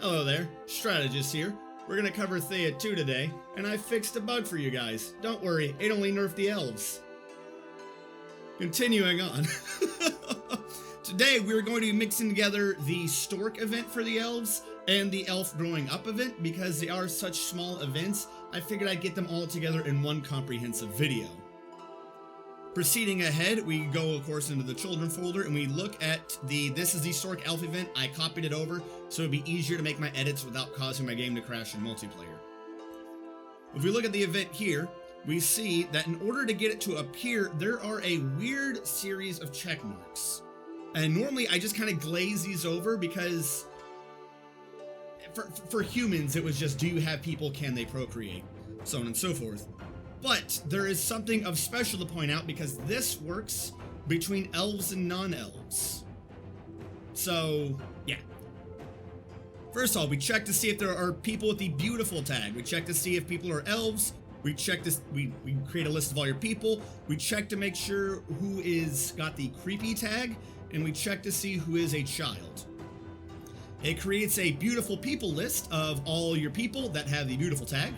Hello there, Strategist here. We're gonna cover Thea 2 today, and I fixed a bug for you guys. Don't worry, it only nerfed the elves. Continuing on. Today we're going to be mixing together the Stork event for the elves and the Elf Growing Up event. Because they are such small events, I figured I'd get them all together in one comprehensive video. Proceeding ahead, we go of course into the children folder and we look at this is the Stork Elf event. I copied it over so it'd be easier to make my edits without causing my game to crash in multiplayer. If we look at the event here, we see that in order to get it to appear, there are a weird series of check marks. And normally I just kind of glaze these over because for humans it was just, do you have people, can they procreate, so on and so forth. But there is something of special to point out because this works between elves and non-elves. So, yeah. First of all, we check to see if there are people with the beautiful tag. We check to see if people are elves. We check this. We create a list of all your people. We check to make sure who is got the creepy tag, and we check to see who is a child. It creates a beautiful people list of all your people that have the beautiful tag.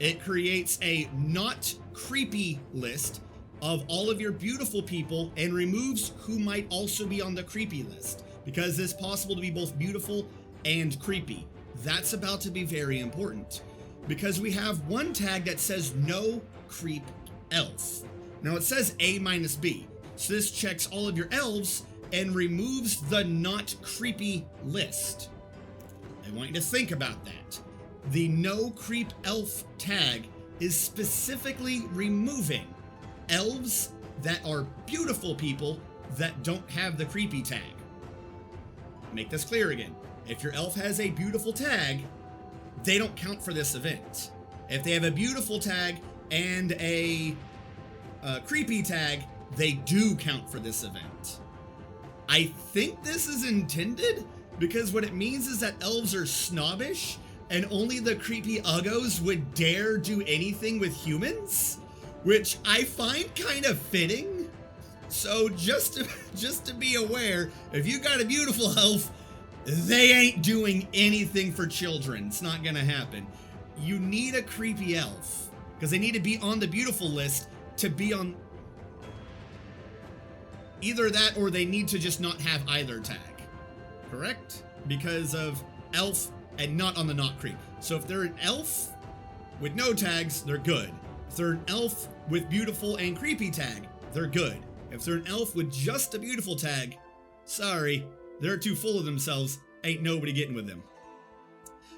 It creates a not creepy list of all of your beautiful people and removes who might also be on the creepy list, because it's possible to be both beautiful and creepy. That's about to be very important because we have one tag that says no creep elf. Now it says A-B, so this checks all of your elves and removes the not creepy list. I want you to think about that. The no creep elf tag is specifically removing elves that are beautiful people that don't have the creepy tag. Make this clear again. If your elf has a beautiful tag, they don't count for this event. If they have a beautiful tag and a creepy tag, they do count for this event. I think this is intended because what it means is that elves are snobbish and only the creepy uggos would dare do anything with humans, which I find kind of fitting. So just to be aware, if you got a beautiful elf, they ain't doing anything for children. It's not gonna happen. You need a creepy elf because they need to be on the beautiful list to be on either that, or they need to just not have either tag, correct? Because of elf and not on the not creep. So if they're an elf with no tags, they're good. If they're an elf with beautiful and creepy tag, they're good. If they're an elf with just a beautiful tag, sorry, they're too full of themselves, ain't nobody getting with them.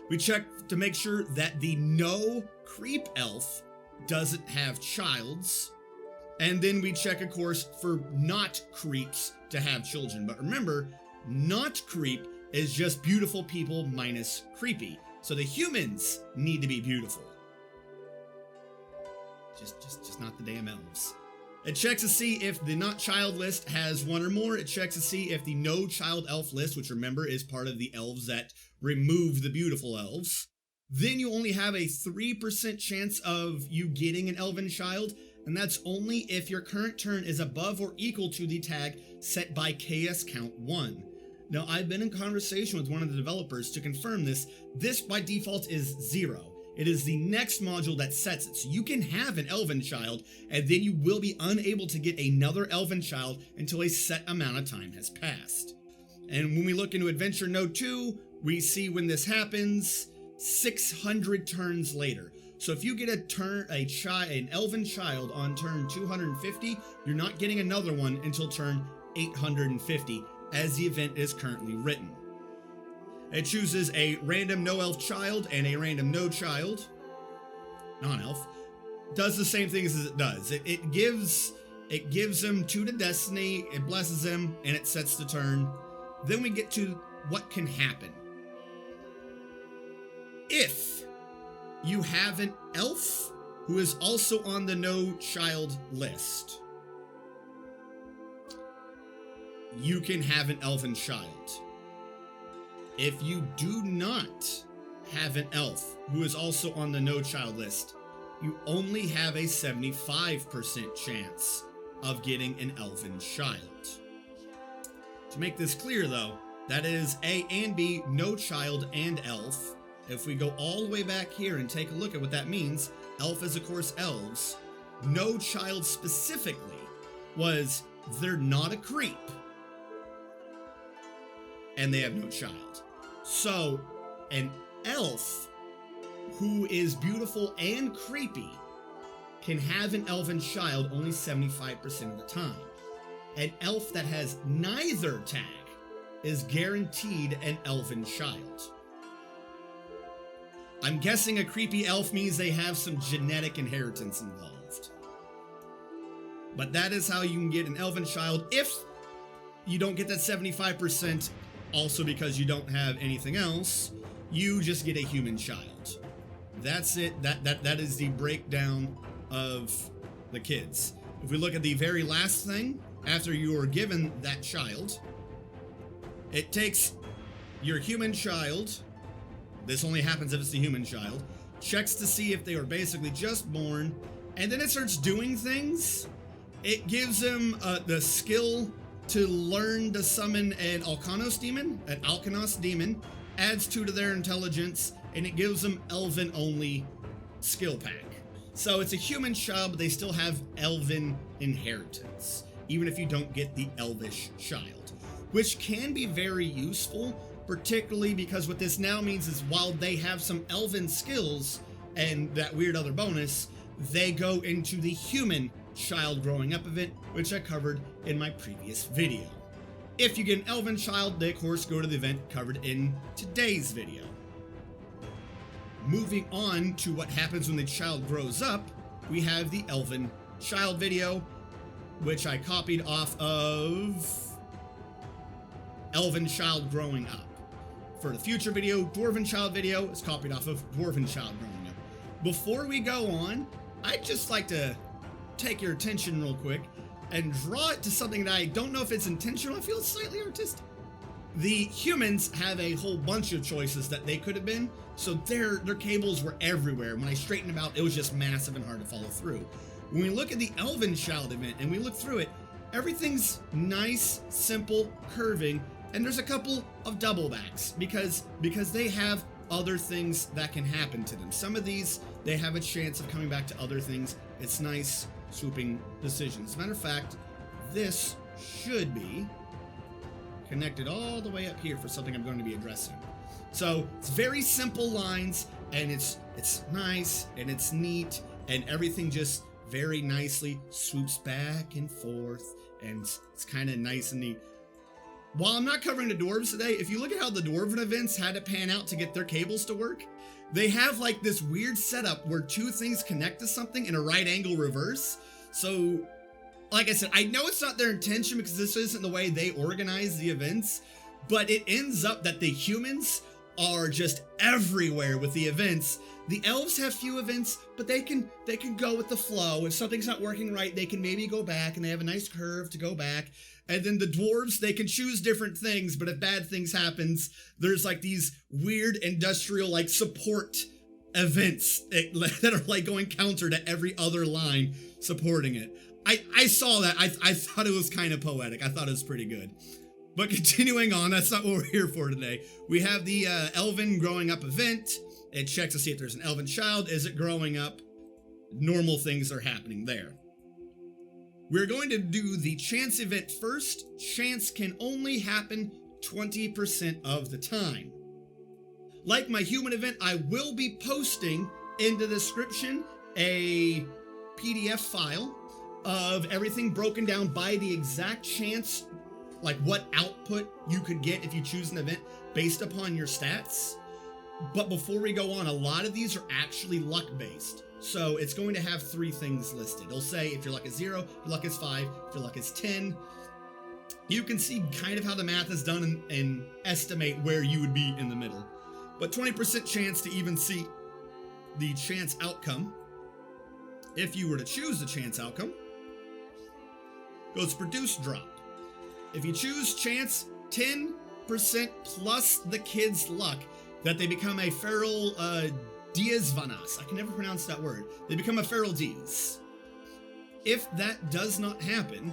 We check to make sure that the no creep elf doesn't have childs, and then we check, of course, for not creeps to have children. But remember, not creep is just beautiful people minus creepy. So the humans need to be beautiful. Just not the damn elves. It checks to see if the not child list has one or more. It checks to see if the no child elf list, which remember is part of the elves that remove the beautiful elves. Then you only have a 3% chance of you getting an elven child, and that's only if your current turn is above or equal to the tag set by KS count 1. Now, I've been in conversation with one of the developers to confirm this. This by default is 0. It is the next module that sets it. So you can have an elven child, and then you will be unable to get another elven child until a set amount of time has passed. And when we look into Adventure Node 2, we see when this happens 600 turns later. So if you get an elven child on turn 250, you're not getting another one until turn 850, as the event is currently written. It chooses a random no-elf child and a random no-child, non-elf. Does the same thing as it does. It gives them 2 to destiny, it blesses them, and it sets the turn. Then we get to what can happen. If you have an elf who is also on the no-child list, you can have an elven child. If you do not have an elf who is also on the no-child list, you only have a 75% chance of getting an elven child. To make this clear though, That is A and B, no child and elf. If we go all the way back here and take a look at what that means, elf is of course elves. No child specifically was they're not a creep. And they have no child. So an elf who is beautiful and creepy can have an elven child only 75% of the time. An elf that has neither tag is guaranteed an elven child. I'm guessing a creepy elf means they have some genetic inheritance involved. But that is how you can get an elven child if you don't get that 75%, also because you don't have anything else, you just get a human child. That's it. That is the breakdown of the kids. If we look at the very last thing, after you are given that child, it takes your human child, this only happens if it's the human child, checks to see if they were basically just born, and then it starts doing things. It gives them the skill to learn to summon an Alkanos demon, adds 2 to their intelligence, and it gives them Elven only skill pack. So it's a human child, but they still have Elven inheritance, even if you don't get the Elvish child, which can be very useful, particularly because what this now means is while they have some Elven skills and that weird other bonus, they go into the human child growing up event, which I covered in my previous video. If you get an Elven child, they of course go to the event covered in today's video. Moving on to what happens when the child grows up, we have the Elven child video, which I copied off of Elven child growing up. For the future video, Dwarven child video is copied off of Dwarven child growing up. Before we go on, I'd just like to take your attention real quick and draw it to something that I don't know if it's intentional. I feel it's slightly artistic. The humans have a whole bunch of choices that they could have been, so their cables were everywhere. When I straightened them out, it was just massive and hard to follow through. When we look at the Elven child event and we look through it, everything's nice, simple, curving, and there's a couple of double backs because they have other things that can happen to them. Some of these, they have a chance of coming back to other things. It's nice, swooping decisions. As a matter of fact, this should be connected all the way up here for something I'm going to be addressing. So it's very simple lines, and it's nice, and it's neat, and everything just very nicely swoops back and forth, and it's kind of nice and neat. While I'm not covering the dwarves today, if you look at how the dwarven events had to pan out to get their cables to work, they have like this weird setup where 2 things connect to something in a right angle reverse. So, like I said, I know it's not their intention because this isn't the way they organize the events, but it ends up that the humans are just everywhere with the events. The elves have few events, but they can go with the flow. If something's not working right, they can maybe go back, and they have a nice curve to go back. And then the dwarves, they can choose different things, but if bad things happens, there's like these weird industrial like support events that are like going counter to every other line supporting it. I saw that. I thought it was kind of poetic. I thought it was pretty good. But continuing on, that's not what we're here for today. We have the Elven growing up event. It checks to see if there's an Elven child. Is it growing up? Normal things are happening there. We're going to do the chance event first. Chance can only happen 20% of the time. Like my human event, I will be posting in the description a PDF file of everything broken down by the exact chance, like what output you could get if you choose an event based upon your stats. But before we go on, a lot of these are actually luck based. So it's going to have 3 things listed. It'll say if your luck is 0, if your luck is 5, if your luck is 10. You can see kind of how the math is done and estimate where you would be in the middle. But 20% chance to even see the chance outcome. If you were to choose the chance outcome, goes produce drop. If you choose chance, 10% plus the kid's luck that they become a feral Diezvanas. I can never pronounce that word. They become a feral Diez. If that does not happen,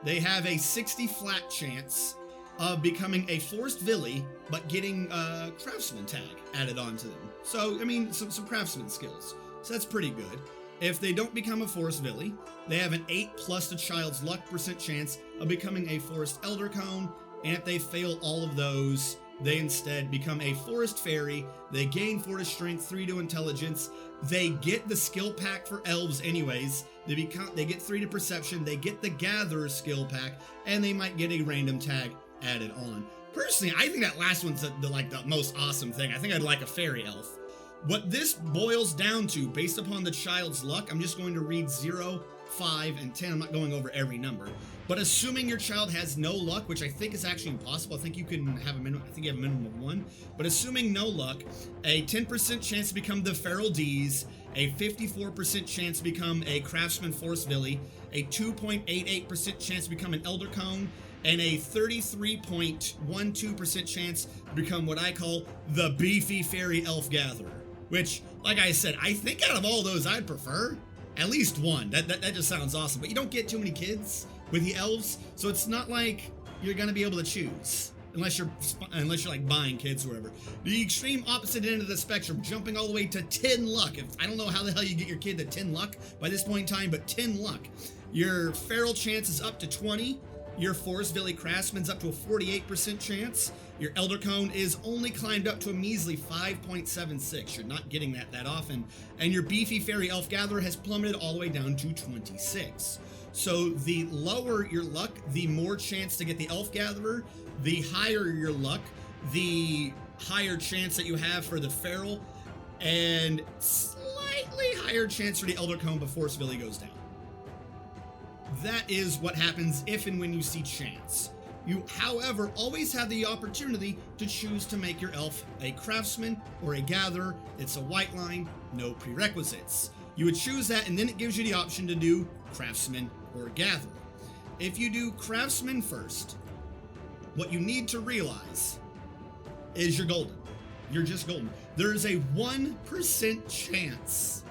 they have a 60 flat chance of becoming a forced villi, but getting a craftsman tag added onto them. So, I mean, some craftsman skills. So that's pretty good. If they don't become a forced villi, they have an 8 plus the child's luck % chance of becoming a forced elder cone, and if they fail all of those, they instead become a forest fairy. They gain 4 to strength, 3 to intelligence. They get the skill pack for elves anyways. They get 3 to perception. They get the gatherer skill pack, and they might get a random tag added on. Personally, I think that last one's the most awesome thing. I think I'd like a fairy elf. What this boils down to, based upon the child's luck, I'm just going to read 0, 5, and 10. I'm not going over every number. But assuming your child has no luck, which I think is actually impossible, I think you can have a minimum, I think you have a minimum of 1. But assuming no luck, a 10% chance to become the Feral D's, a 54% chance to become a Craftsman Force Villi, a 2.88% chance to become an Elder Cone, and a 33.12% chance to become what I call the Beefy Fairy Elf Gatherer. Which, like I said, I think out of all those, I'd prefer at least one. That just sounds awesome. But you don't get too many kids with the elves, so it's not like you're gonna be able to choose unless you're like buying kids or whatever. The extreme opposite end of the spectrum, jumping all the way to 10 luck. I don't know how the hell you get your kid to 10 luck by this point in time, but 10 luck. Your feral chance is up to 20. Your Forest Villi Craftsman's up to a 48% chance. Your Elder Cone is only climbed up to a measly 5.76. You're not getting that often. And your Beefy Fairy Elf Gatherer has plummeted all the way down to 26. So the lower your luck, the more chance to get the Elf Gatherer. The higher your luck, the higher chance that you have for the Feral. And slightly higher chance for the Elder Cone before Villi goes down. That is what happens if and when you see chance. You, however, always have the opportunity to choose to make your elf a craftsman or a gatherer. It's a white line, no prerequisites. You would choose that, and then it gives you the option to do craftsman or gatherer. If you do craftsman first, what you need to realize is you're golden. You're just golden. There's a 1% chance,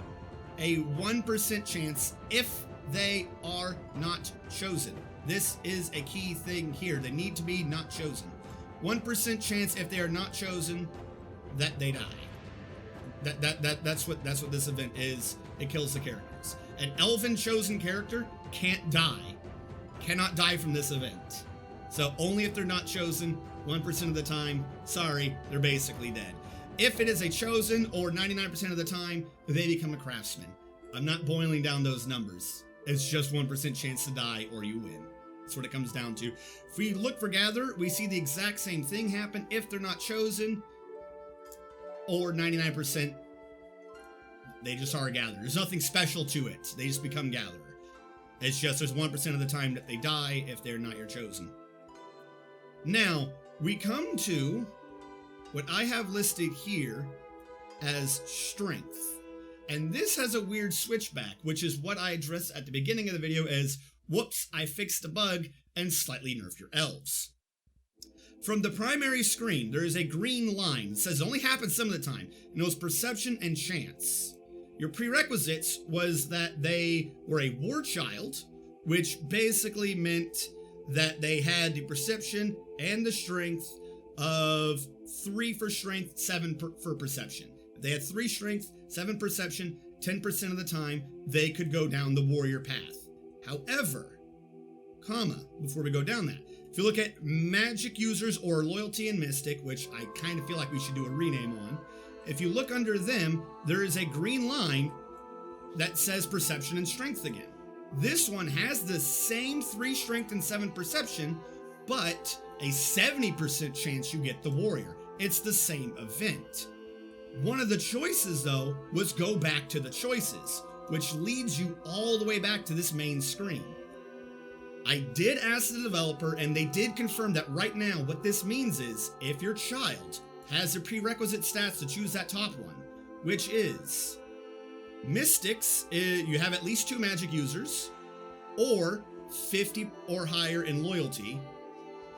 if they are not chosen. This is a key thing here. They need to be not chosen. 1% chance if they are not chosen that they die. That's what this event is. It kills the characters. An elven chosen character can't die. Cannot die from this event. So only if they're not chosen 1% of the time, sorry, they're basically dead. If it is a chosen or 99% of the time, they become a craftsman. I'm not boiling down those numbers. It's just 1% chance to die or you win. That's what it comes down to. If we look for Gather, we see the exact same thing happen if they're not chosen, or 99%, they just are a Gatherer. There's nothing special to it. They just become Gatherer. It's just there's 1% of the time that they die if they're not your chosen. Now, we come to what I have listed here as Strength. And this has a weird switchback, which is what I addressed at the beginning of the video as, whoops, I fixed a bug and slightly nerfed your elves. From the primary screen, there is a green line that says it only happens some of the time, and it was perception and chance. Your prerequisites was that they were a war child, which basically meant that they had the perception and the strength of 3 for strength, 7 for perception. If they had 3 strength, 7 perception, 10% of the time, they could go down the warrior path. However, before we go down that, if you look at magic users or loyalty and mystic, which I kind of feel like we should do a rename on, if you look under them, there is a green line that says perception and strength again. This one has the same 3 strength and 7 perception, but a 70% chance you get the warrior. It's the same event. One of the choices, though, was go back to the choices, which leads you all the way back to this main screen. I did ask the developer, and they did confirm that right now what this means is if your child has the prerequisite stats to choose that top one, which is Mystics, you have at least 2 magic users, or 50 or higher in loyalty,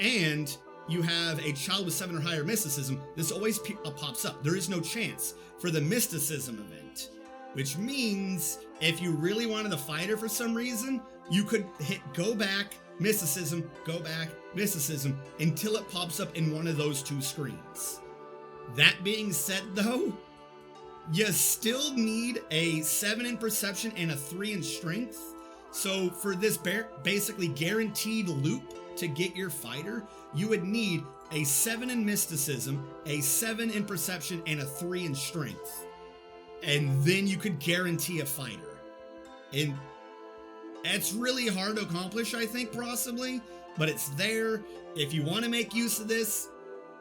and you have a child with 7 or higher mysticism, this always pops up. There is no chance for the mysticism event, which means if you really wanted a fighter for some reason, you could hit go back mysticism, go back, mysticism, until it pops up in one of those two screens. That being said, though, you still need a 7 in perception and a 3 in strength. So for this basically guaranteed loop to get your fighter, you would need a 7 in mysticism, a 7 in perception, and a 3 in strength. And then you could guarantee a fighter. And it's really hard to accomplish, I think, possibly, but it's there. If you want to make use of this,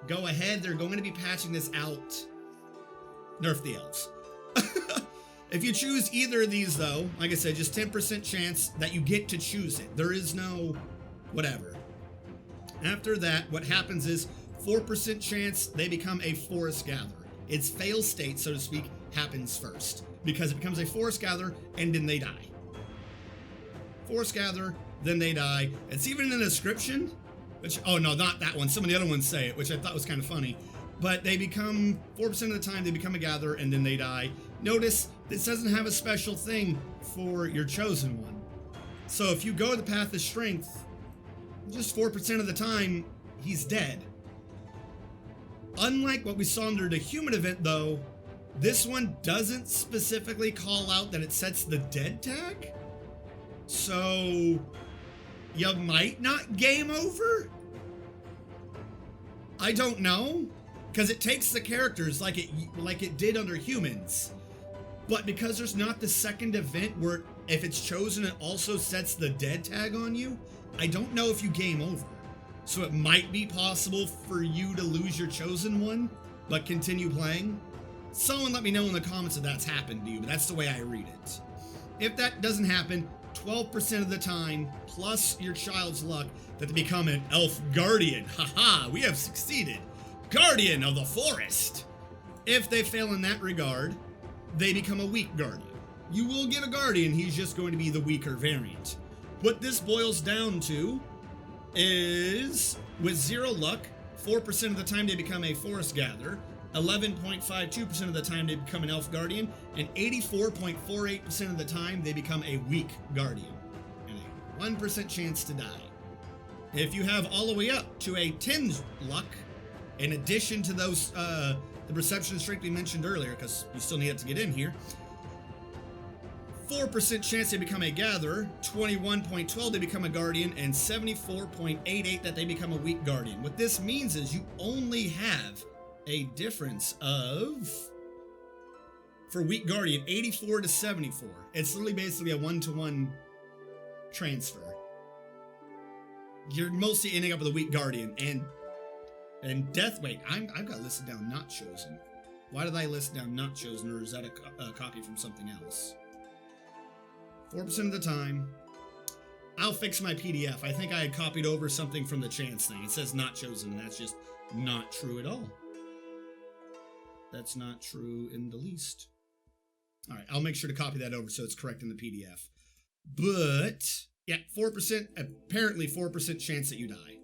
go ahead. They're going to be patching this out. Nerf the elves. If you choose either of these, though, like I said, just 10% chance that you get to choose it. There is no whatever. After that, what happens is 4% chance they become a forest gatherer. Its fail state, so to speak, happens first because it becomes a forest gatherer and then they die. Forest gatherer, then they die. It's even in the description, which, oh no, not that one. Some of the other ones say it, which I thought was kind of funny. But they become, 4% of the time, they become a gatherer and then they die. Notice, this doesn't have a special thing for your chosen one. So if you go the path of strength, just 4% of the time, he's dead. Unlike what we saw under the human event, though, this one doesn't specifically call out that it sets the dead tag. So you might not game over? I don't know, because it takes the characters like it did under humans. But because there's not the second event where if it's chosen it also sets the dead tag on you, I don't know if you game over. So it might be possible for you to lose your chosen one, but continue playing. Someone let me know in the comments if that's happened to you, but that's the way I read it. If that doesn't happen, 12% of the time, plus your child's luck, that they become an elf guardian. Haha, we have succeeded. Guardian of the forest. If they fail in that regard, they become a weak guardian. You will get a guardian, he's just going to be the weaker variant. What this boils down to is, with 0 luck, 4% of the time they become a forest gatherer, 11.52% of the time they become an elf guardian, and 84.48% of the time they become a weak guardian, and a 1% chance to die. If you have all the way up to a 10 luck, in addition to those, the perception strength we mentioned earlier, because you still need it to get in here, 4% chance they become a gatherer, 21.12 they become a guardian, and 74.88 that they become a weak guardian. What this means is you only have a difference of, for weak guardian, 84 to 74. It's literally basically a 1-to-1 transfer. You're mostly ending up with a weak guardian, and death. Wait, I've got listed down not chosen. Why did I list down not chosen, or is that a copy from something else? 4% of the time. I'll fix my PDF. I think I had copied over something from the chance thing. It says not chosen, and that's just not true at all. That's not true in the least. All right, I'll make sure to copy that over so it's correct in the PDF. But, yeah, 4%, apparently 4% chance that you die.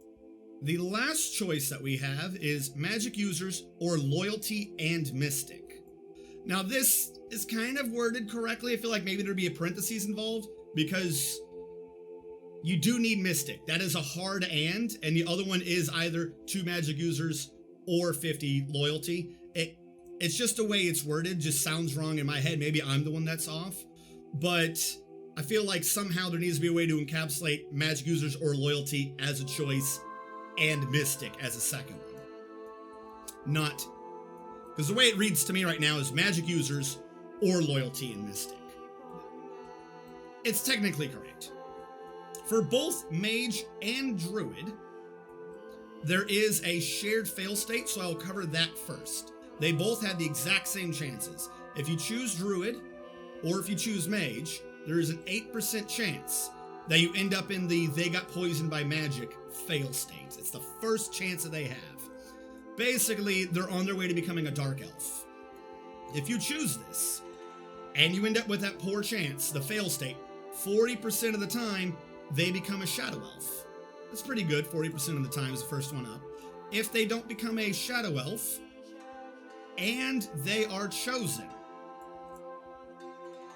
The last choice that we have is magic users or loyalty and mystic. Now this is kind of worded correctly. I feel like maybe there'd be a parentheses involved because you do need mystic. That is a hard and the other one is either 2 magic users or 50 loyalty. It's just the way it's worded, just sounds wrong in my head. Maybe I'm the one that's off, but I feel like somehow there needs to be a way to encapsulate magic users or loyalty as a choice and mystic as a second one. Not, because the way it reads to me right now is magic users or loyalty and mystic. It's technically correct. For both mage and druid, there is a shared fail state, so I'll cover that first. They both have the exact same chances. If you choose druid, or if you choose mage, there is an 8% chance that you end up in the they got poisoned by magic fail state. It's the first chance that they have. Basically, they're on their way to becoming a dark elf. If you choose this, and you end up with that poor chance, the fail state, 40% of the time, they become a shadow elf. That's pretty good, 40% of the time is the first one up. If they don't become a shadow elf, and they are chosen,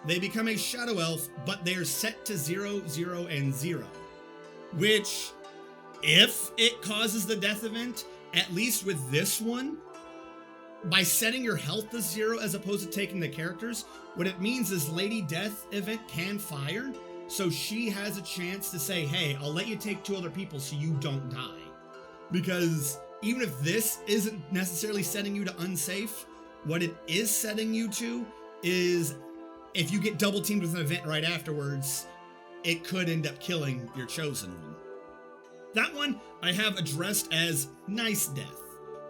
they become a shadow elf, but they are set to 0, 0, and 0. which, if it causes the death event, at least with this one, by setting your health to 0 as opposed to taking the characters, what it means is Lady Death event can fire, so she has a chance to say, hey, I'll let you take 2 other people so you don't die. Because even if this isn't necessarily setting you to unsafe, what it is setting you to is if you get double teamed with an event right afterwards, it could end up killing your chosen one. That one I have addressed as nice death,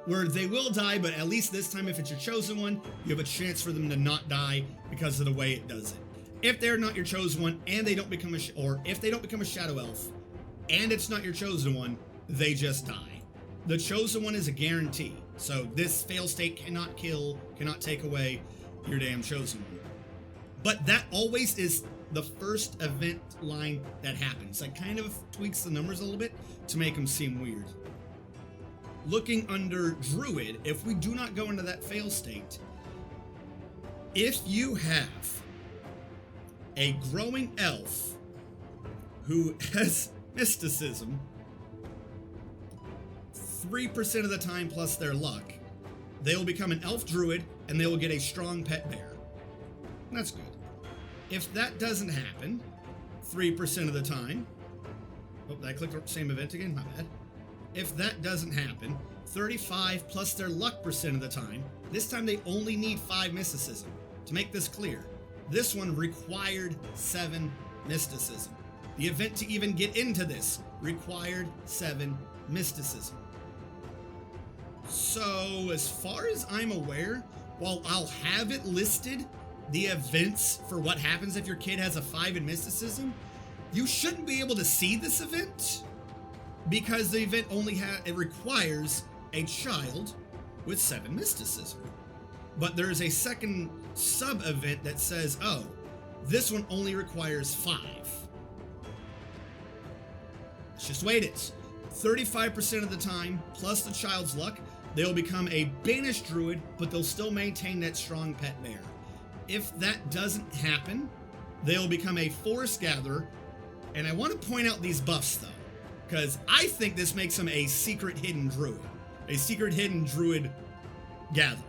where they will die, but at least this time if it's your chosen one, you have a chance for them to not die because of the way it does it. If they're not your chosen one and they don't become if they don't become a Shadow Elf and it's not your chosen one, they just die. The chosen one is a guarantee, so this fail state cannot kill, cannot take away your damn chosen one. But that always is the first event line that happens. That kind of tweaks the numbers a little bit to make them seem weird. Looking under Druid, if we do not go into that fail state, if you have a growing elf who has mysticism 3% of the time plus their luck, they will become an elf druid and they will get a strong pet bear. That's good. If that doesn't happen 3% of the time, oh, I clicked the same event again, my bad. If that doesn't happen 35 plus their luck percent of the time, this time they only need 5 mysticism. To make this clear, this one required 7 mysticism. The event to even get into this required 7 mysticism. So as far as I'm aware, while I'll have it listed, the events for what happens if your kid has a 5 in mysticism, you shouldn't be able to see this event because the event only it requires a child with 7 mysticism. But there is a second sub-event that says, oh, this one only requires 5. It's just the way it is. 35% of the time, plus the child's luck, they'll become a banished druid, but they'll still maintain that strong pet bear. If that doesn't happen, they'll become a forest gatherer. And I want to point out these buffs, though, because I think this makes them a secret hidden druid. A secret hidden druid gatherer.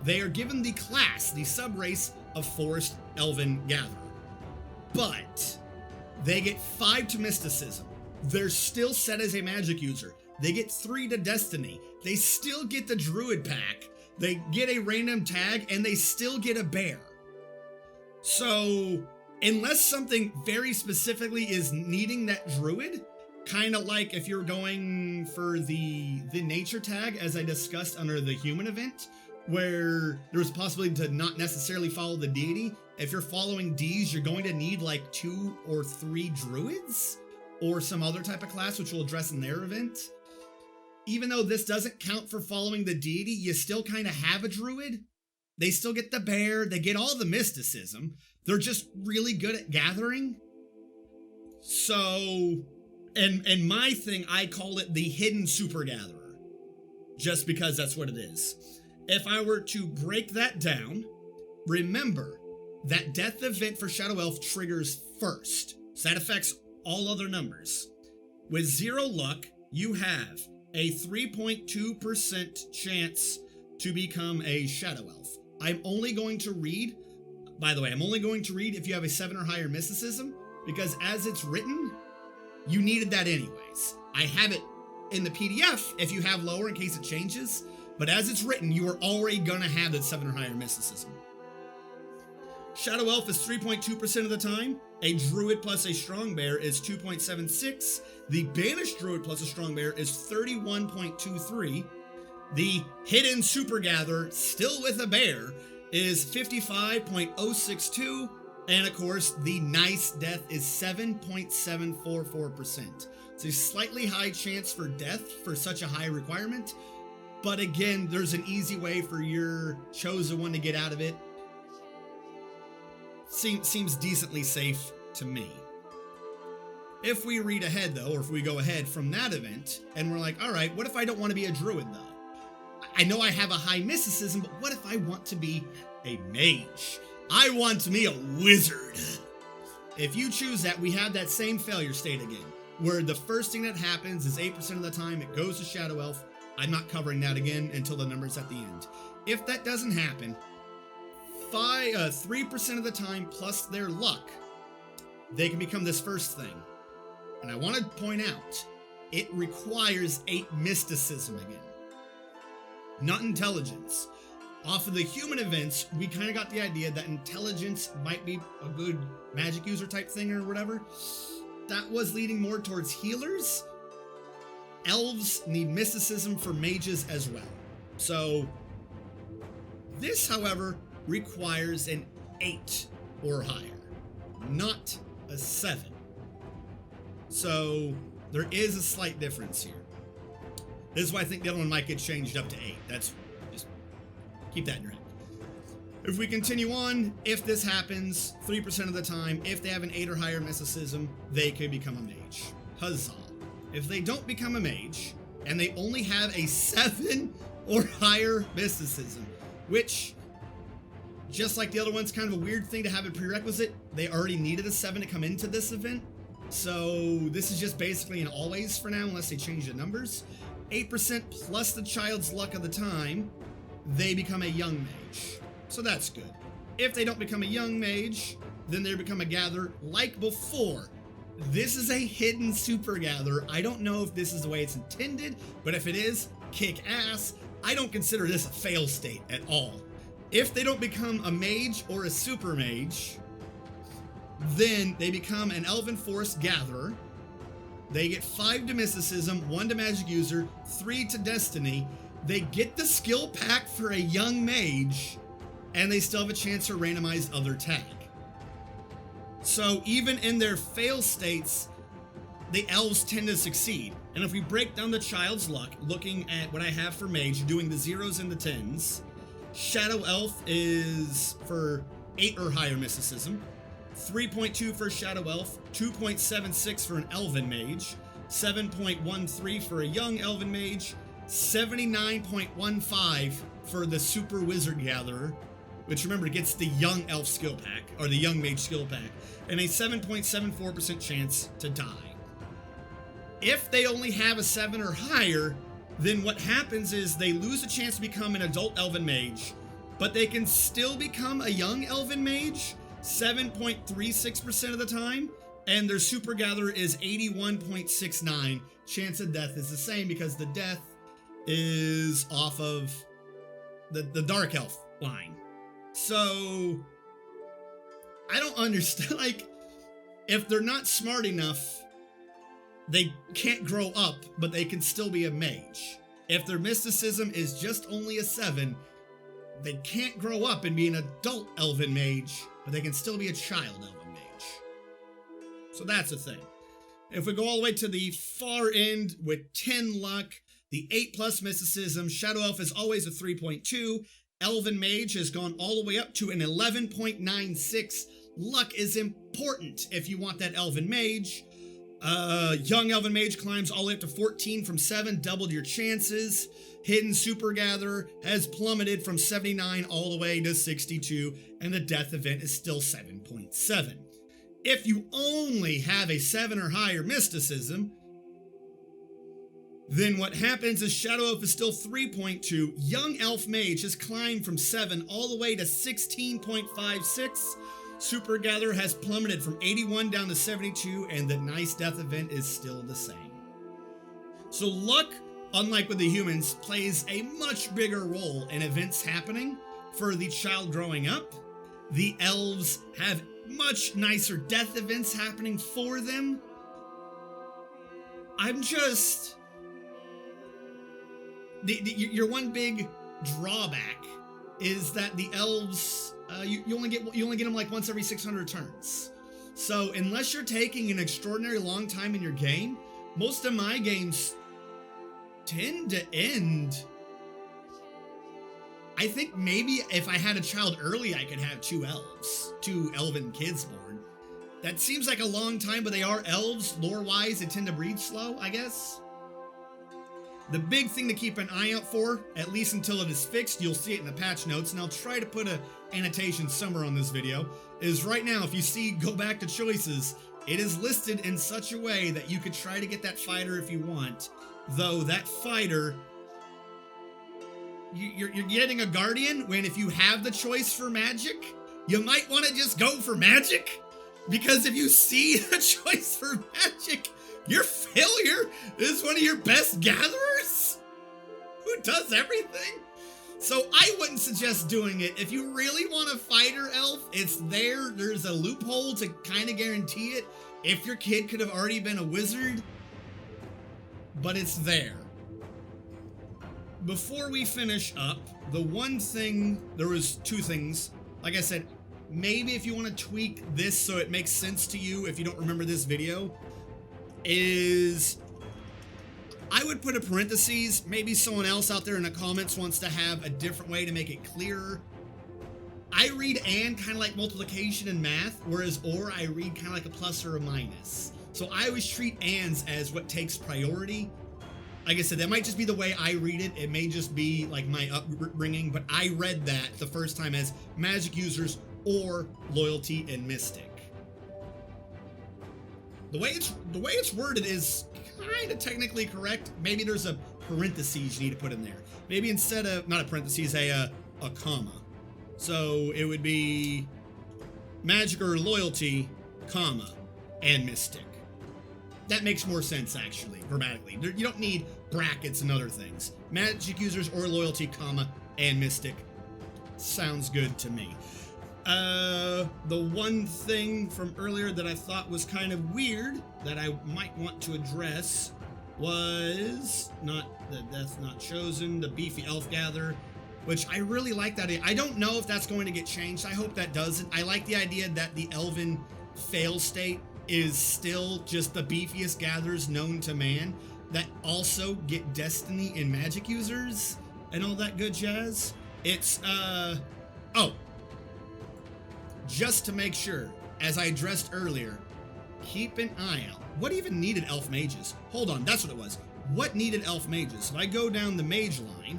They are given the class, the sub-race of forest elven gatherer. But they get 5 to mysticism. They're still set as a magic user. They get 3 to destiny. They still get the druid pack. They get a random tag, and they still get a bear. So, unless something very specifically is needing that druid, kind of like if you're going for the nature tag, as I discussed under the human event, where there's a possibility to not necessarily follow the deity. If you're following Ds, you're going to need like 2 or 3 druids, or some other type of class, which we'll address in their event. Even though this doesn't count for following the deity, you still kind of have a druid. They still get the bear, they get all the mysticism. They're just really good at gathering. So, and my thing, I call it the hidden super gatherer, just because that's what it is. If I were to break that down, remember that death event for Shadow Elf triggers first. So that affects all other numbers. With 0 luck, you have a 3.2% chance to become a Shadow Elf. I'm only going to read, by the way, I'm only going to read if you have a 7 or higher mysticism, because as it's written, you needed that anyways. I have it in the PDF if you have lower in case it changes, but as it's written, you are already gonna have that 7 or higher mysticism. Shadow Elf is 3.2% of the time. A Druid plus a Strong Bear is 2.76. The Banished Druid plus a Strong Bear is 31.23. The Hidden Super Gatherer, still with a bear, is 55.062. And of course, the Nice Death is 7.744%. It's a slightly high chance for death for such a high requirement. But again, there's an easy way for your chosen one to get out of it. Seems decently safe to me. If we read ahead though, or if we go ahead from that event, and we're like, all right, what if I don't want to be a druid though? I know I have a high mysticism, but what if I want to be a mage? I want me a wizard. If you choose that, we have that same failure state again. where the first thing that happens is 8% of the time it goes to Shadow Elf. I'm not covering that again until the number's at the end. If that doesn't happen, 3% of the time plus their luck, they can become this first thing. And I want to point out, it requires 8 mysticism again, not intelligence. Off of the human events, we kind of got the idea that intelligence might be a good magic user type thing or whatever. That was leading more towards healers. Elves need mysticism for mages as well. So this, however, requires an 8 or higher, not a 7. So there is a slight difference here. This is why I think the other one might get changed up to 8. That's just keep that in your head. If we continue on, if this happens 3% of the time, if they have an 8 or higher mysticism, they could become a mage. Huzzah. If they don't become a mage, and they only have a 7 or higher mysticism, which, just like the other one's kind of a weird thing to have a prerequisite, they already needed a 7 to come into this event. So this is just basically an always for now, unless they change the numbers. 8% plus the child's luck of the time, they become a young mage. So that's good. If they don't become a young mage, then they become a gatherer like before. This is a hidden super gatherer. I don't know if this is the way it's intended, but if it is, kick ass. I don't consider this a fail state at all. If they don't become a mage or a super mage, then they become an Elven Forest gatherer. They get 5 to mysticism, 1 to magic user, 3 to destiny. They get the skill pack for a young mage, and they still have a chance for randomized other tag. So even in their fail states, the elves tend to succeed. And if we break down the child's luck, looking at what I have for mage, doing the 0s and the 10s, Shadow Elf is for 8 or higher mysticism, 3.2 for Shadow Elf, 2.76 for an Elven Mage, 7.13 for a young Elven Mage, 79.15 for the Super Wizard Gatherer, which remember gets the Young Elf skill pack, or the Young Mage skill pack, and a 7.74% chance to die. If they only have a 7 or higher, then what happens is they lose a chance to become an adult Elven Mage, but they can still become a young Elven Mage 7.36% of the time, and their Super Gatherer is 81.69. Chance of death is the same because the death is off of the Dark Elf line. So I don't understand, like, if they're not smart enough, they can't grow up, but they can still be a mage. If their mysticism is just only a 7, they can't grow up and be an adult Elven Mage, but they can still be a child Elven Mage. So that's a thing. If we go all the way to the far end with 10 luck, the 8 plus mysticism, Shadow Elf is always a 3.2. Elven Mage has gone all the way up to an 11.96. Luck is important if you want that Elven Mage. Young Elven Mage climbs all the way up to 14 from 7, doubled your chances. Hidden Super Gatherer has plummeted from 79 all the way to 62, and the death event is still 7.7. If you only have a 7 or higher mysticism, then what happens is Shadow Elf is still 3.2. Young Elf Mage has climbed from 7 all the way to 16.56. Super Gatherer has plummeted from 81 down to 72, and the nice death event is still the same. So luck, unlike with the humans, plays a much bigger role in events happening for the child growing up. The elves have much nicer death events happening for them. I'm just... your one big drawback is that the elves, you only get them like once every 600 turns. So unless you're taking an extraordinary long time in your game, most of my games tend to end. I think maybe if I had a child early, I could have 2 elves, 2 elven kids born. That seems like a long time, but they are elves. Lore-wise, they tend to breed slow, I guess. The big thing to keep an eye out for, at least until it is fixed, you'll see it in the patch notes, and I'll try to put an annotation somewhere on this video, is right now, if you see go back to choices, It is listed in such a way that you could try to get that fighter if you want, though that fighter, you're getting a guardian when if you have the choice for magic, you might want to just go for magic, because if you see the choice for magic, your failure is one of your best gatherers who does everything. So I wouldn't suggest doing it. If you really want a fighter elf, it's there. There's a loophole to kind of guarantee it. If your kid could have already been a wizard, but it's there. Before we finish up, the one thing, there was two things. Like I said, maybe if you want to tweak this so it makes sense to you, if you don't remember this video, is I would put a parentheses. Maybe someone else out there in the comments wants to have a different way to make it clearer. I read and kind of like multiplication in math, whereas or I read kind of like a plus or a minus. So I always treat ands as what takes priority. Like I said, that might just be the way I read it. It may just be like my upbringing, but I read that the first time as magic users or loyalty and mystic. The way it's worded is kind of technically correct. Maybe there's a parentheses you need to put in there. Maybe instead of, not a parentheses, a comma. So it would be magic or loyalty, comma, and mystic. That makes more sense, actually, grammatically. You don't need brackets and other things. Magic users or loyalty, comma, and mystic. Sounds good to me. The one thing from earlier that I thought was kind of weird that I might want to address was not the Death Not Chosen, the beefy elf gatherer, which I really like that. I don't know if that's going to get changed. I hope that doesn't. I like the idea that the Elven fail state is still just the beefiest gatherers known to man that also get destiny and magic users and all that good jazz. It's, oh, just to make sure, as I addressed earlier, keep an eye out. What even needed elf mages? Hold on, that's what it was. What needed elf mages? If I go down the mage line,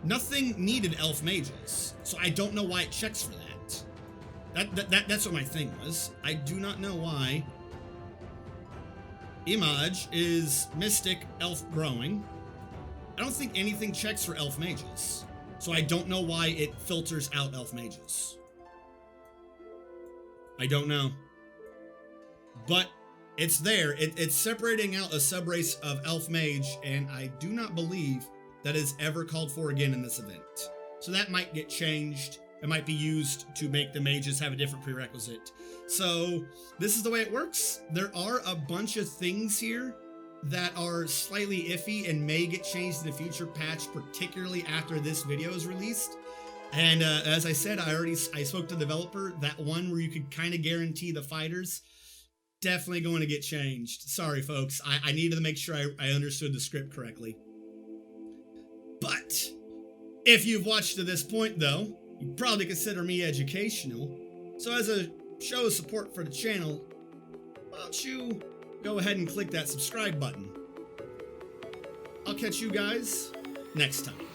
nothing needed elf mages. So I don't know why it checks for that. That's what my thing was. I do not know why. Image is mystic elf growing. I don't think anything checks for elf mages. So I don't know why it filters out elf mages. I don't know. But it's there. It's separating out a subrace of elf mage, and I do not believe that is ever called for again in this event. So that might get changed. It might be used to make the mages have a different prerequisite. So this is the way it works. There are a bunch of things here that are slightly iffy and may get changed in a future patch, particularly after this video is released. And as I said, I spoke to the developer. That one where you could kind of guarantee the fighters, definitely going to get changed. Sorry, folks. I needed to make sure I understood the script correctly. But if you've watched to this point, though, you probably consider me educational. So as a show of support for the channel, why don't you go ahead and click that subscribe button. I'll catch you guys next time.